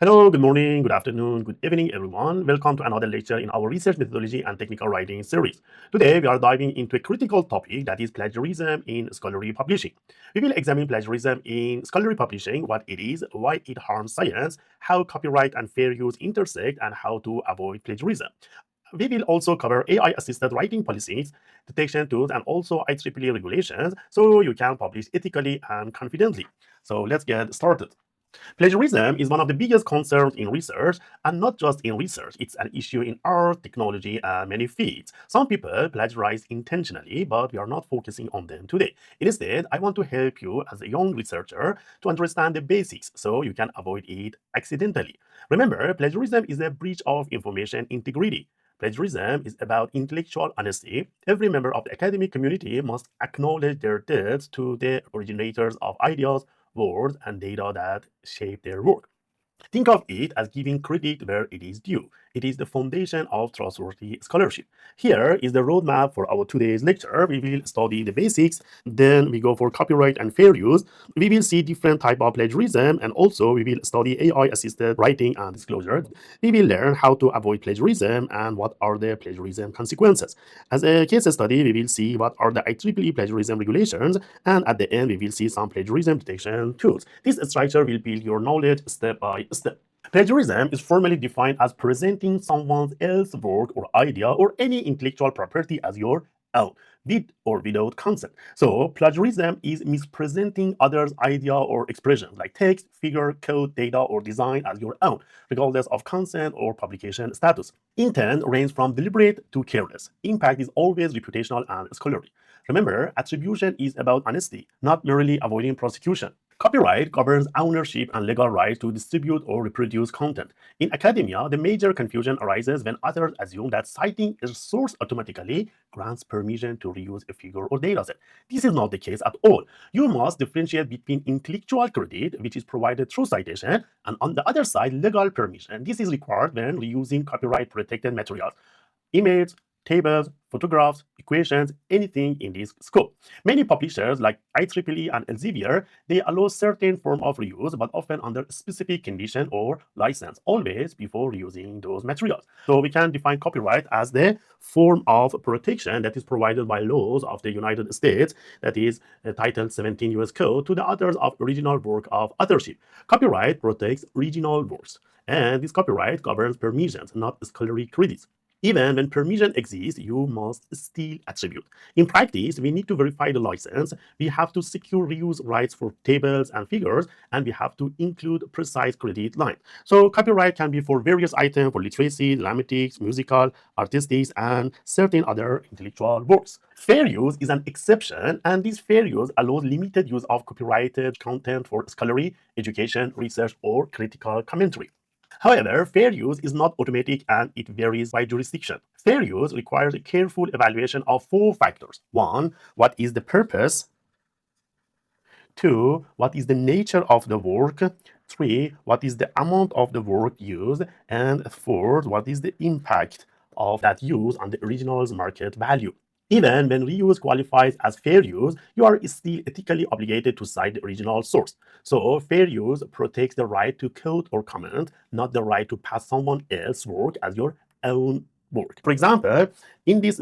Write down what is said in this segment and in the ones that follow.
Hello, good morning, good afternoon, good evening, everyone. Welcome to another lecture in our research methodology and technical writing series. Today, we are diving into a critical topic that is plagiarism in scholarly publishing. We will examine plagiarism in scholarly publishing, what it is, why it harms science, how copyright and fair use intersect, and how to avoid plagiarism. We will also cover AI-assisted writing policies, detection tools, and also IEEE regulations, so you can publish ethically and confidently. So let's get started. Plagiarism is one of the biggest concerns in research, and not just in research. It's an issue in art, technology, and many fields. Some people plagiarize intentionally, but we are not focusing on them today. Instead, I want to help you as a young researcher to understand the basics so you can avoid it accidentally. Remember, plagiarism is a breach of information integrity. Plagiarism is about intellectual honesty. Every member of the academic community must acknowledge their debts to the originators of ideas, words, and data that shape their work. Think of it as giving credit where it is due. It is the foundation of trustworthy scholarship. Here is the roadmap for our today's lecture. We will study the basics, then we go for copyright and fair use. We will see different type of plagiarism, and also we will study AI-assisted writing and disclosure. We will learn how to avoid plagiarism and what are the plagiarism consequences. As a case study, we will see what are the IEEE plagiarism regulations, and at the end, we will see some plagiarism detection tools. This structure will build your knowledge step by step. Plagiarism is formally defined as presenting someone else's work or idea or any intellectual property as your own, with or without consent. So plagiarism is mispresenting others' idea or expression, like text, figure, code, data, or design as your own, regardless of consent or publication status. Intent ranges from deliberate to careless. Impact is always reputational and scholarly. Remember, attribution is about honesty, not merely avoiding prosecution. Copyright governs ownership and legal rights to distribute or reproduce content. In academia, the major confusion arises when authors assume that citing a source automatically grants permission to reuse a figure or dataset. This is not the case at all. You must differentiate between intellectual credit, which is provided through citation, and on the other side, legal permission. This is required when reusing copyright-protected materials, images, tables, photographs, equations, anything in this scope. Many publishers like IEEE and Elsevier, they allow certain form of reuse, but often under specific condition or license, always before reusing those materials. So we can define copyright as the form of protection that is provided by laws of the United States, that is Title 17 US Code, to the authors of original work of authorship. Copyright protects original works, and this copyright governs permissions, not scholarly credits. Even when permission exists, you must still attribute. In practice, we need to verify the license, we have to secure reuse rights for tables and figures, and we have to include precise credit line. So copyright can be for various items for literacy, dramatics, musical, artistic, and certain other intellectual works. Fair use is an exception, and this fair use allows limited use of copyrighted content for scholarly, education, research, or critical commentary. However, fair use is not automatic and it varies by jurisdiction. Fair use requires a careful evaluation of four factors. 1. What is the purpose? 2. What is the nature of the work? 3. What is the amount of the work used? And 4. What is the impact of that use on the original's market value? Even when reuse qualifies as fair use, you are still ethically obligated to cite the original source. So fair use protects the right to quote or comment, not the right to pass someone else's work as your own work. For example, in these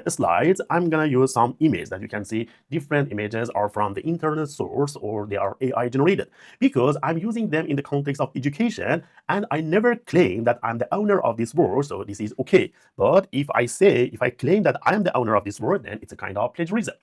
slides, I'm gonna use some images that you can see. Different images are from the internet source or they are AI generated, because I'm using them in the context of education, and I never claim that I'm the owner of this work, so this is okay. But if I claim that I am the owner of this work, then it's a kind of plagiarism.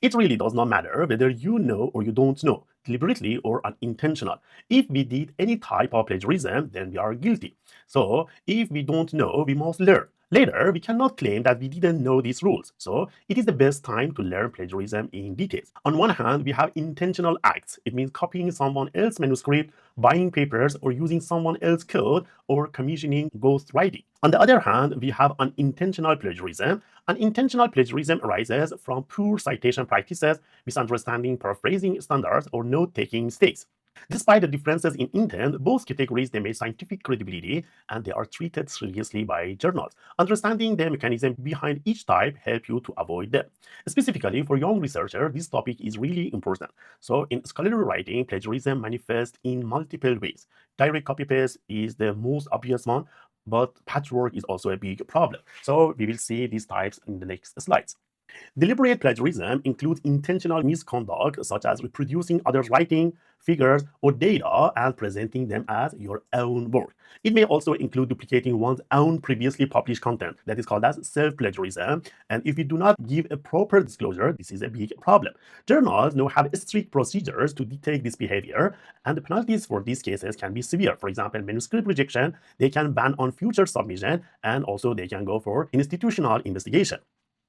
It really does not matter whether you know or you don't know, deliberately or unintentional. If we did any type of plagiarism, then we are guilty. So if we don't know, we must learn. Later, we cannot claim that we didn't know these rules. So it is the best time to learn plagiarism in details. On one hand, we have intentional acts. It means copying someone else's manuscript, buying papers, or using someone else's code, or commissioning ghostwriting. On the other hand, we have unintentional plagiarism. Unintentional plagiarism arises from poor citation practices, misunderstanding paraphrasing standards, or note-taking mistakes. Despite the differences in intent, both categories damage scientific credibility and they are treated seriously by journals. Understanding the mechanism behind each type help you to avoid them. Specifically, for young researchers, this topic is really important. So in scholarly writing, plagiarism manifests in multiple ways. Direct copy-paste is the most obvious one, but patchwork is also a big problem. So we will see these types in the next slides. Deliberate plagiarism includes intentional misconduct, such as reproducing others' writing, figures, or data and presenting them as your own work. It may also include duplicating one's own previously published content, that is called as self-plagiarism. And if you do not give a proper disclosure, this is a big problem. Journals now have strict procedures to detect this behavior, and the penalties for these cases can be severe. For example, manuscript rejection, they can ban on future submission, and also they can go for institutional investigation.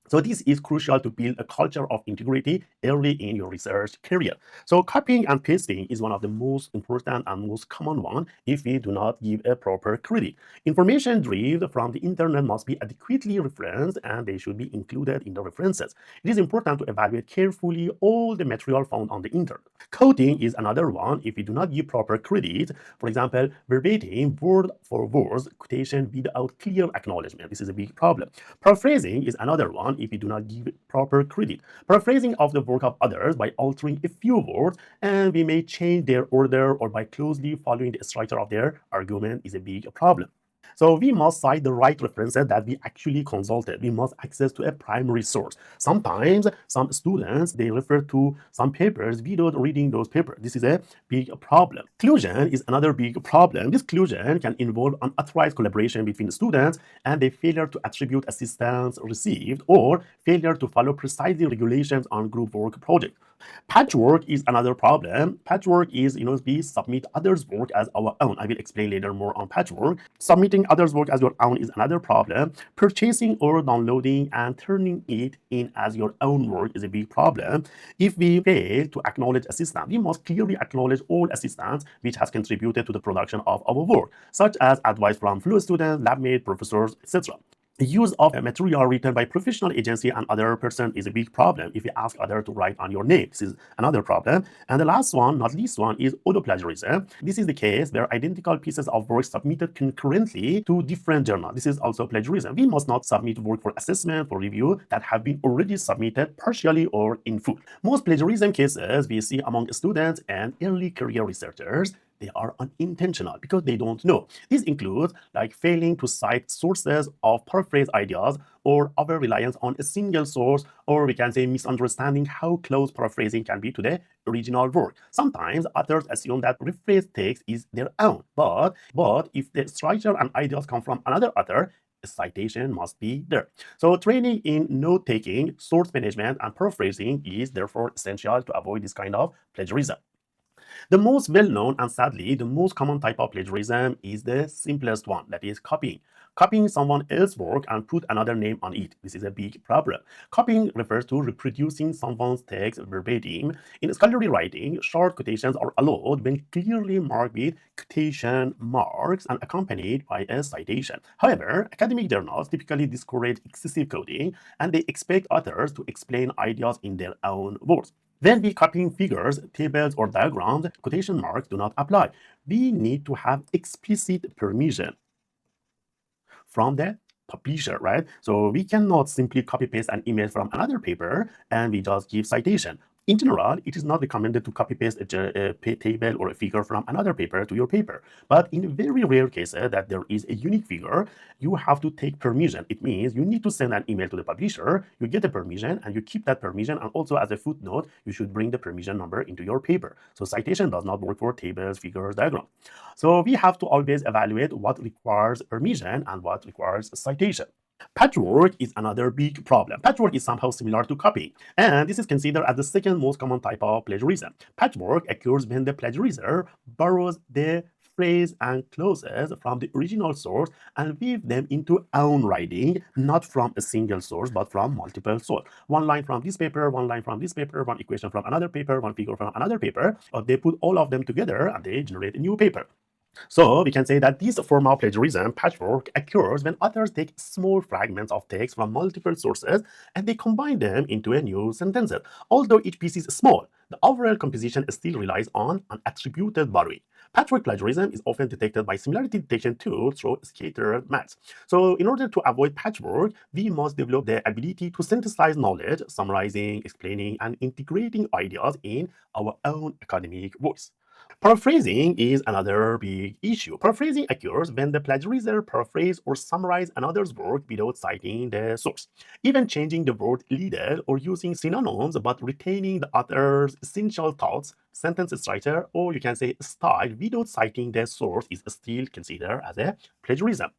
So this is crucial to build a culture of integrity early in your research career. So copying and pasting is one of the most important and most common one if we do not give a proper credit. Information derived from the internet must be adequately referenced and they should be included in the references. It is important to evaluate carefully all the material found on the internet. Quoting is another one if we do not give proper credit. For example, verbatim, word for word quotation without clear acknowledgement. This is a big problem. Paraphrasing is another one if we do not give proper credit. Paraphrasing of the work of others by altering a few words and we may change their order or by closely following the structure of their argument is a big problem. So we must cite the right references that we actually consulted. We must access to a primary source. Sometimes some students, they refer to some papers without reading those papers. This is a big problem. Exclusion is another big problem. This exclusion can involve unauthorized collaboration between students and the failure to attribute assistance received or failure to follow precisely regulations on group work projects. Patchwork is another problem. Patchwork is, we submit others' work as our own. I will explain later more on patchwork. Submitting others' work as your own is another problem. Purchasing or downloading and turning it in as your own work is a big problem. If we fail to acknowledge assistance, we must clearly acknowledge all assistance which has contributed to the production of our work, such as advice from fellow students, lab mates, professors, etc. The use of a material written by professional agency and other person is a big problem if you ask others to write on your name. This is another problem. And the last one, not least one, is auto-plagiarism. This is the case where identical pieces of work submitted concurrently to different journals. This is also plagiarism. We must not submit work for assessment, for review that have been already submitted partially or in full. Most plagiarism cases we see among students and early career researchers, they are unintentional because they don't know. This includes like failing to cite sources of paraphrase ideas or over reliance on a single source, or we can say misunderstanding how close paraphrasing can be to the original work. Sometimes authors assume that rephrased text is their own, but if the structure and ideas come from another author, a citation must be there. So training in note-taking, source management, and paraphrasing is therefore essential to avoid this kind of plagiarism. The most well-known and sadly the most common type of plagiarism is the simplest one, that is copying. Copying someone else's work and put another name on it. This is a big problem. Copying refers to reproducing someone's text verbatim. In scholarly writing, short quotations are allowed when clearly marked with quotation marks and accompanied by a citation. However, academic journals typically discourage excessive quoting and they expect authors to explain ideas in their own words. When we copying figures, tables, or diagrams, quotation marks do not apply. We need to have explicit permission from the publisher, right? So we cannot simply copy paste an image from another paper and we just give citation. In general, it is not recommended to copy paste a table or a figure from another paper to your paper. But in very rare cases that there is a unique figure, you have to take permission. It means you need to send an email to the publisher, you get a permission, and you keep that permission. And also as a footnote, you should bring the permission number into your paper. So citation does not work for tables, figures, diagrams. So we have to always evaluate what requires permission and what requires citation. Patchwork is another big problem. Patchwork is somehow similar to copying, and this is considered as the second most common type of plagiarism. Patchwork occurs when the plagiarizer borrows the phrase and clauses from the original source and weave them into own writing, not from a single source, but from multiple sources. One line from this paper, one line from this paper, one equation from another paper, one figure from another paper, or they put all of them together and they generate a new paper. So we can say that this form of plagiarism patchwork occurs when authors take small fragments of text from multiple sources and they combine them into a new sentence. Although each piece is small, the overall composition still relies on an attributed borrowing. Patchwork plagiarism is often detected by similarity detection tools through scattered maps. So in order to avoid patchwork, we must develop the ability to synthesize knowledge, summarizing, explaining, and integrating ideas in our own academic voice. Paraphrasing is another big issue. Paraphrasing occurs when the plagiarizer paraphrase or summarize another's work without citing the source. Even changing the word leader or using synonyms but retaining the author's essential thoughts, sentence structure, or you can say style without citing the source is still considered as a plagiarism.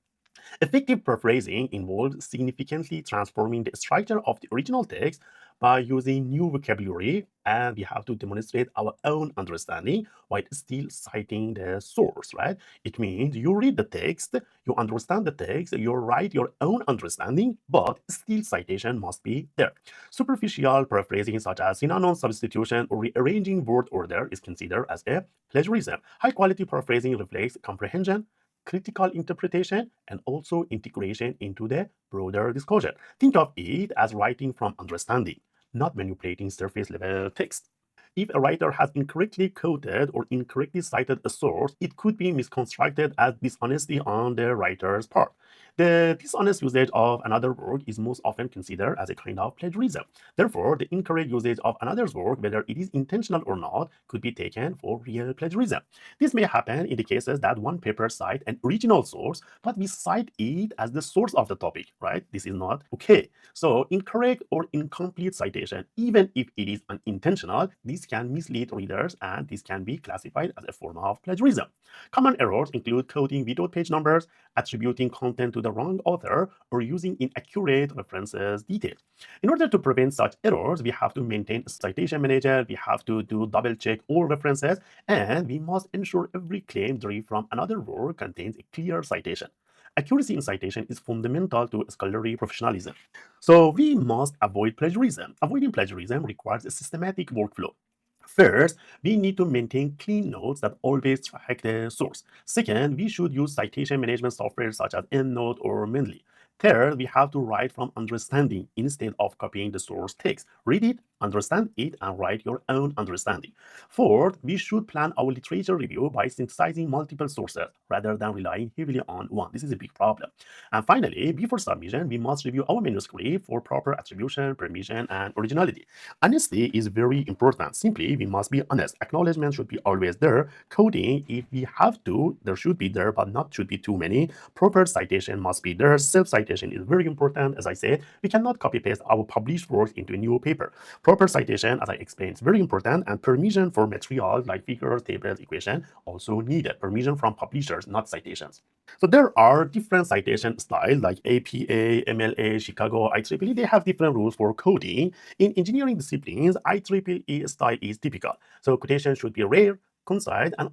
Effective paraphrasing involves significantly transforming the structure of the original text by using new vocabulary, and we have to demonstrate our own understanding while still citing the source, right? It means you read the text, you understand the text, you write your own understanding, but still citation must be there. Superficial paraphrasing such as synonym substitution or rearranging word order is considered as a plagiarism. High quality paraphrasing reflects comprehension, critical interpretation, and also integration into the broader discussion. Think of it as writing from understanding, not manipulating surface level text. If a writer has incorrectly quoted or incorrectly cited a source, it could be misconstrued as dishonesty on the writer's part. The dishonest usage of another work is most often considered as a kind of plagiarism. Therefore, the incorrect usage of another's work, whether it is intentional or not, could be taken for real plagiarism. This may happen in the cases that one paper cite an original source, but we cite it as the source of the topic, right? This is not okay. So, incorrect or incomplete citation, even if it is unintentional, this can mislead readers and this can be classified as a form of plagiarism. Common errors include quoting without page numbers, attributing content to the wrong author, or using inaccurate references details. In order to prevent such errors, we have to maintain a citation manager, we have to do double check all references, and we must ensure every claim derived from another work contains a clear citation. Accuracy in citation is fundamental to scholarly professionalism. So we must avoid plagiarism. Avoiding plagiarism requires a systematic workflow. First, we need to maintain clean notes that always track the source. Second, we should use citation management software such as EndNote or Mendeley. Third, we have to write from understanding instead of copying the source text. Read it, understand it, and write your own understanding. Fourth, we should plan our literature review by synthesizing multiple sources rather than relying heavily on one. This is a big problem. And finally, before submission, we must review our manuscript for proper attribution, permission, and originality. Honesty is very important. Simply, we must be honest. Acknowledgement should be always there. Coding, if we have to, there should be there, but not should be too many. Proper citation must be there. Self-citation is very important. As I said, we cannot copy-paste our published works into a new paper. Proper citation, as I explained, is very important, and permission for materials like figures, tables, equation also needed. Permission from publishers, not citations. So there are different citation styles like APA, MLA, Chicago, IEEE. They have different rules for coding. In engineering disciplines, IEEE style is typical. So quotation should be rare, concise, and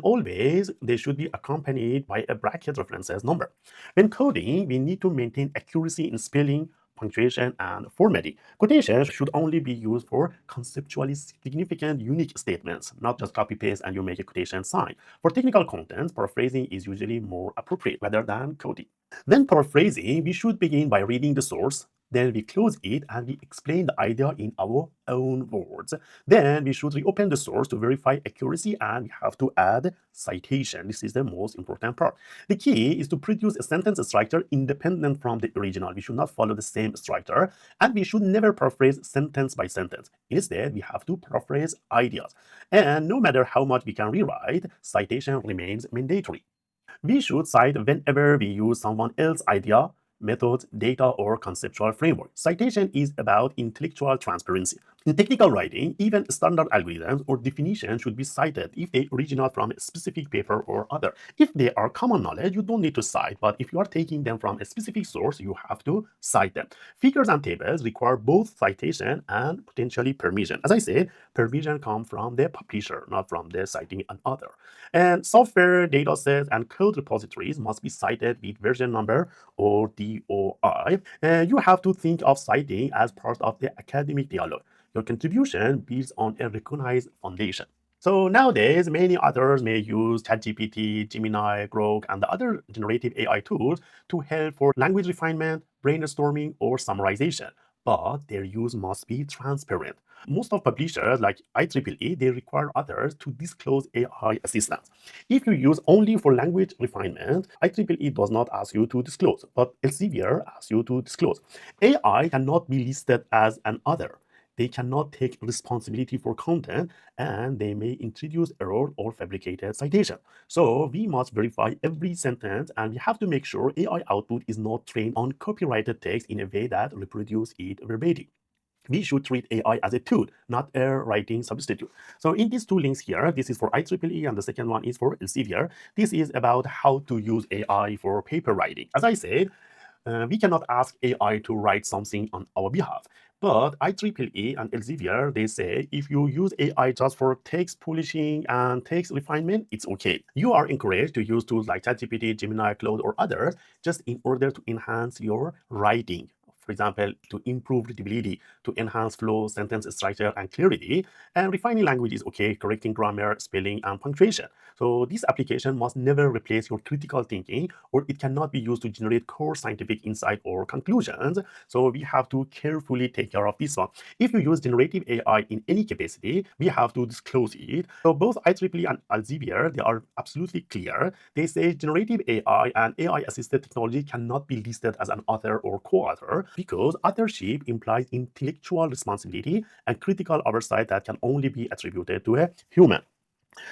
always they should be accompanied by a bracket references number. When coding, we need to maintain accuracy in spelling, punctuation, and formatting. Quotations should only be used for conceptually significant unique statements, not just copy paste and you make a quotation sign. For technical content, paraphrasing is usually more appropriate rather than coding. When paraphrasing, we should begin by reading the source, then we close it and we explain the idea in our own words. Then we should reopen the source to verify accuracy and we have to add citation. This is the most important part. The key is to produce a sentence structure independent from the original. We should not follow the same structure and we should never paraphrase sentence by sentence. Instead, we have to paraphrase ideas. And no matter how much we can rewrite, citation remains mandatory. We should cite whenever we use someone else's idea, method, data, or conceptual framework. Citation is about intellectual transparency. In technical writing, even standard algorithms or definitions should be cited if they originate from a specific paper or other. If they are common knowledge, you don't need to cite, but if you are taking them from a specific source, you have to cite them. Figures and tables require both citation and potentially permission. As I said, permission comes from the publisher, not from the citing an author. And software, datasets, and code repositories must be cited with version number or DOI. You have to think of citing as part of the academic dialogue. Your contribution builds on a recognized foundation. So nowadays, many authors may use ChatGPT, Gemini, Grok, and the other generative AI tools to help for language refinement, brainstorming, or summarization. But their use must be transparent. Most of publishers like IEEE, they require authors to disclose AI assistance. If you use only for language refinement, IEEE does not ask you to disclose, but Elsevier asks you to disclose. AI cannot be listed as an author. They cannot take responsibility for content, and they may introduce error or fabricated citation. So we must verify every sentence, and we have to make sure AI output is not trained on copyrighted text in a way that reproduces it verbatim. We should treat AI as a tool, not a writing substitute. So in these two links here, this is for IEEE and the second one is for Elsevier. This is about how to use AI for paper writing. As I said, we cannot ask AI to write something on our behalf. But IEEE and Elsevier, they say if you use AI just for text polishing and text refinement, it's okay. You are encouraged to use tools like ChatGPT, Gemini, Claude, or others just in order to enhance your writing. For example, to improve readability, to enhance flow, sentence structure, and clarity. And refining language is okay, correcting grammar, spelling, and punctuation. So this application must never replace your critical thinking, or it cannot be used to generate core scientific insight or conclusions. So we have to carefully take care of this one. If you use generative AI in any capacity, we have to disclose it. So both IEEE and Elsevier, they are absolutely clear. They say generative AI and AI-assisted technology cannot be listed as an author or co-author because authorship implies intellectual responsibility and critical oversight that can only be attributed to a human.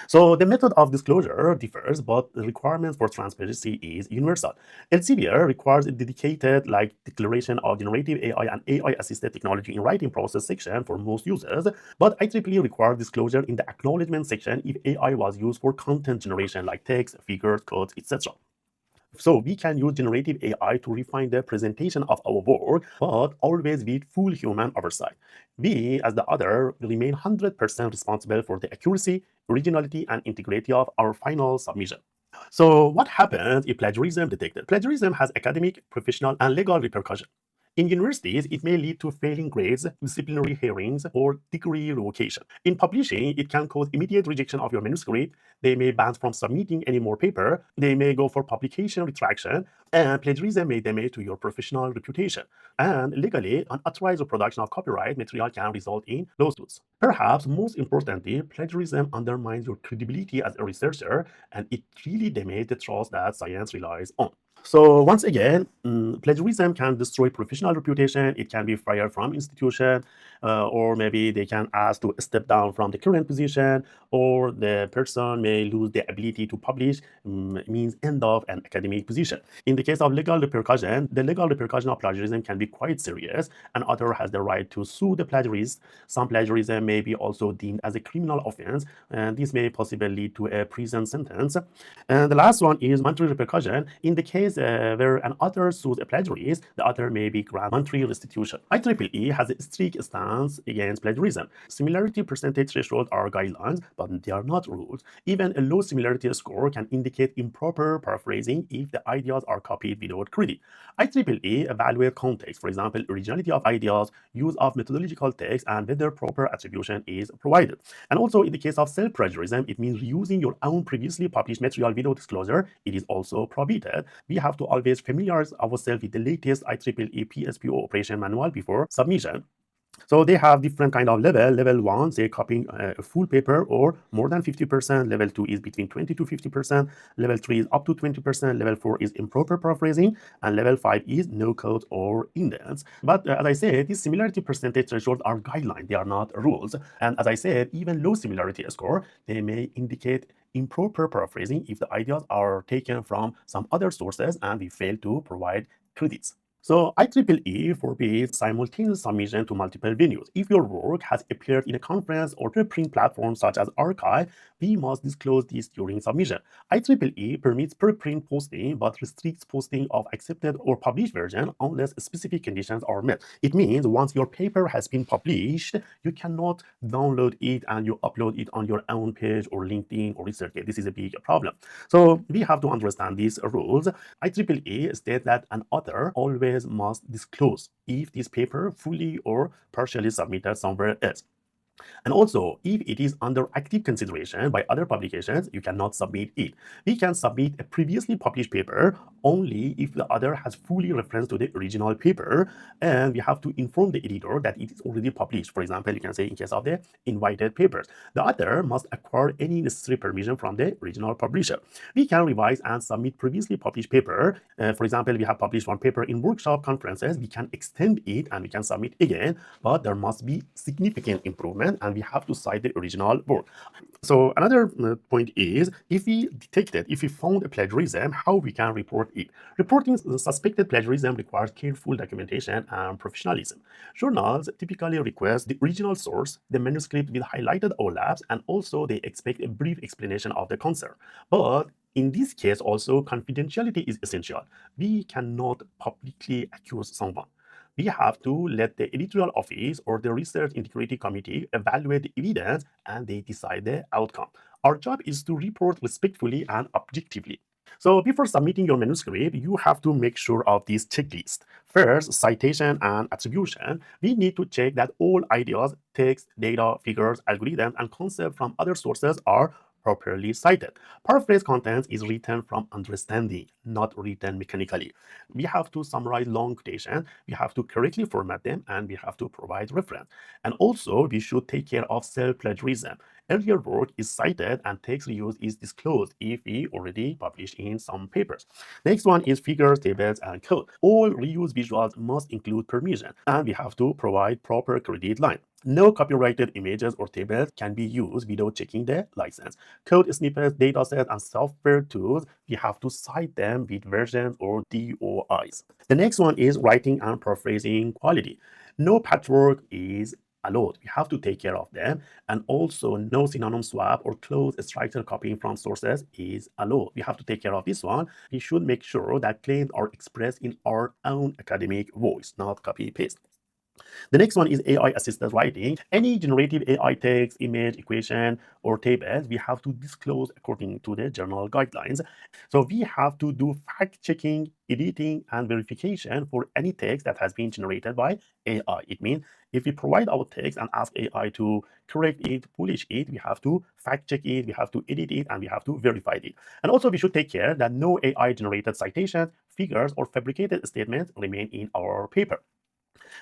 So the method of disclosure differs, but the requirement for transparency is universal. Elsevier requires a dedicated declaration of generative AI and AI-assisted technology in writing process section for most users, but IEEE requires disclosure in the acknowledgement section if AI was used for content generation like text, figures, codes, etc. So we can use generative AI to refine the presentation of our work, but always with full human oversight. We, as the author, remain 100% responsible for the accuracy, originality, and integrity of our final submission. So what happens if plagiarism detected? Plagiarism has academic, professional, and legal repercussions. In universities, it may lead to failing grades, disciplinary hearings, or degree revocation. In publishing, it can cause immediate rejection of your manuscript. They may ban from submitting any more paper. They may go for publication retraction, and plagiarism may damage to your professional reputation. And legally, unauthorized reproduction of copyright material can result in lawsuits. Perhaps most importantly, plagiarism undermines your credibility as a researcher, and it really damages the trust that science relies on. So once again, plagiarism can destroy professional reputation. It can be fired from institution, or maybe they can ask to step down from the current position, or the person may lose the ability to publish, means end of an academic position. In the case of legal repercussion, the legal repercussion of plagiarism can be quite serious. An author has the right to sue the plagiarist. Some plagiarism may be also deemed as a criminal offense, and this may possibly lead to a prison sentence. And the last one is monetary repercussion. In the case where an author sues a plagiarist, the author may be granted monetary restitution. IEEE has a strict stance against plagiarism. Similarity percentage thresholds are guidelines, but they are not rules. Even a low similarity score can indicate improper paraphrasing if the ideas are copied without credit. IEEE evaluates context, for example, originality of ideas, use of methodological text, and whether proper attribution is provided. And also, in the case of self-plagiarism, it means reusing your own previously published material without disclosure. It is also prohibited. We have to always familiarize ourselves with the latest IEEE PSPO operation manual before submission. So they have different kind of level. Level 1, say copying a full paper or more than 50%. Level 2 is between 20 to 50%. Level 3 is up to 20%. Level 4 is improper paraphrasing. And level 5 is no code or indents. But as I said, these similarity percentage thresholds are guidelines. They are not rules. And as I said, even low similarity score, they may indicate improper paraphrasing if the ideas are taken from some other sources and we fail to provide credits. So IEEE forbids simultaneous submission to multiple venues. If your work has appeared in a conference or preprint platform such as Archive, we must disclose this during submission. IEEE permits preprint posting but restricts posting of accepted or published version unless specific conditions are met. It means once your paper has been published, you cannot download it and you upload it on your own page or LinkedIn or ResearchGate. This is a big problem. So we have to understand these rules. IEEE states that an author always must disclose if this paper fully or partially submitted somewhere else. And also, if it is under active consideration by other publications, you cannot submit it. We can submit a previously published paper only if the author has fully referenced to the original paper, and we have to inform the editor that it is already published. For example, you can say in case of the invited papers, the author must acquire any necessary permission from the original publisher. We can revise and submit previously published paper. For example, we have published one paper in workshop conferences. We can extend it and we can submit again, but there must be significant improvement and we have to cite the original work. So another point is, if we found a plagiarism, how we can report it. Reporting suspected plagiarism requires careful documentation and professionalism. Journals typically request the original source, the manuscript with highlighted overlaps, and also they expect a brief explanation of the concern. But in this case, also confidentiality is essential. We cannot publicly accuse someone. We have to let the editorial office or the research integrity committee evaluate the evidence and they decide the outcome. Our job is to report respectfully and objectively. So before submitting your manuscript, you have to make sure of this checklist. First, citation and attribution. We need to check that all ideas, text, data, figures, algorithms, and concepts from other sources are properly cited. Paraphrase content is written from understanding, not written mechanically. We have to summarize long quotations, we have to correctly format them, and we have to provide reference. And also, we should take care of self-plagiarism. Earlier work is cited and text reuse is disclosed if we already published in some papers. Next one is figures, tables, and code. All reused visuals must include permission, and we have to provide proper credit line. No copyrighted images or tables can be used without checking the license. Code snippets, datasets, and software tools, we have to cite them with versions or DOIs. The next one is writing and paraphrasing quality. No patchwork is allowed. We have to take care of them. And also, no synonym swap or close structure copying from sources is allowed. We have to take care of this one. We should make sure that claims are expressed in our own academic voice, not copy-paste. The next one is AI-assisted writing. Any generative AI text, image, equation, or tables, we have to disclose according to the journal guidelines. So we have to do fact-checking, editing, and verification for any text that has been generated by AI. It means if we provide our text and ask AI to correct it, polish it, we have to fact-check it, we have to edit it, and we have to verify it. And also we should take care that no AI-generated citations, figures, or fabricated statements remain in our paper.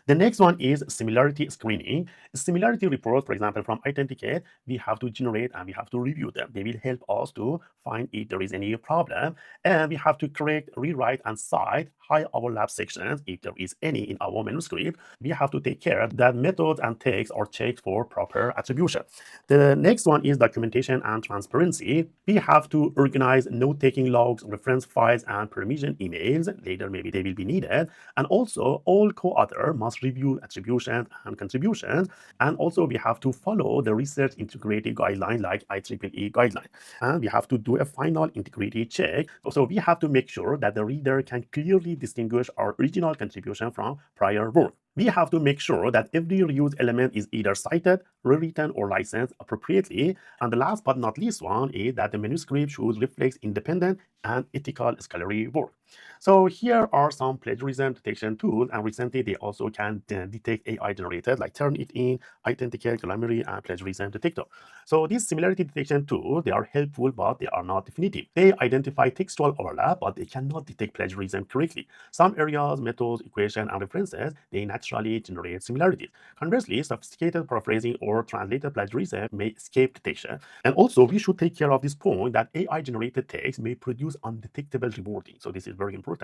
The next one is similarity screening. Similarity reports, for example, from Authenticate, we have to generate and we have to review them. They will help us to find if there is any problem. And we have to correct, rewrite, and cite high overlap sections if there is any in our manuscript. We have to take care that methods and text are checked for proper attribution. The next one is documentation and transparency. We have to organize note-taking logs, reference files, and permission emails. Later, maybe they will be needed. And also, all co-authors must review attributions and contributions. And also, we have to follow the research integrity guideline like IEEE guideline. And we have to do a final integrity check. So we have to make sure that the reader can clearly distinguish our original contribution from prior work. We have to make sure that every reused element is either cited, rewritten, or licensed appropriately. And the last but not least one is that the manuscript should reflect independent and ethical scholarly work. So here are some plagiarism detection tools, and recently they also can detect AI generated like Turnitin, Authenticate, Calamity, and Plagiarism Detector. So these similarity detection tools, they are helpful, but they are not definitive. They identify textual overlap, but they cannot detect plagiarism correctly. Some areas, methods, equations, and references, they naturally generate similarities. Conversely, sophisticated paraphrasing or translated plagiarism may escape detection. And also, we should take care of this point that AI-generated text may produce undetectable rewording. So this is very important.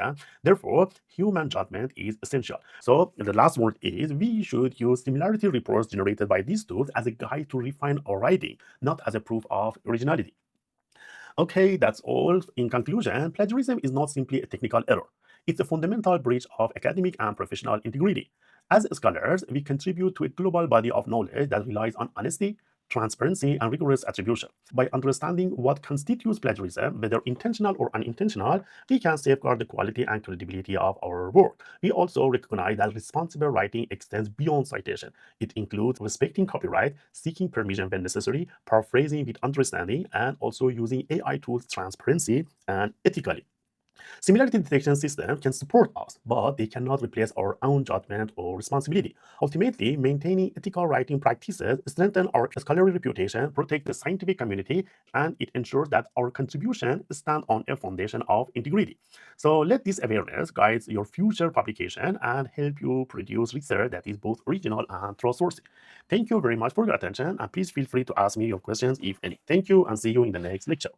Therefore, human judgment is essential. So the last word is we should use similarity reports generated by these tools as a guide to refine our writing, not as a proof of originality. Okay, that's all. In conclusion, plagiarism is not simply a technical error. It's a fundamental breach of academic and professional integrity. As scholars, we contribute to a global body of knowledge that relies on honesty, transparency, and rigorous attribution. By understanding what constitutes plagiarism, whether intentional or unintentional, we can safeguard the quality and credibility of our work. We also recognize that responsible writing extends beyond citation. It includes respecting copyright, seeking permission when necessary, paraphrasing with understanding, and also using AI tools transparently and ethically. Similarity detection systems can support us, but they cannot replace our own judgment or responsibility. Ultimately, maintaining ethical writing practices strengthen our scholarly reputation, protect the scientific community, and it ensures that our contribution stand on a foundation of integrity. So let this awareness guide your future publication and help you produce research that is both original and trustworthy. Thank you very much for your attention, and please feel free to ask me your questions if any. Thank you, and see you in the next lecture.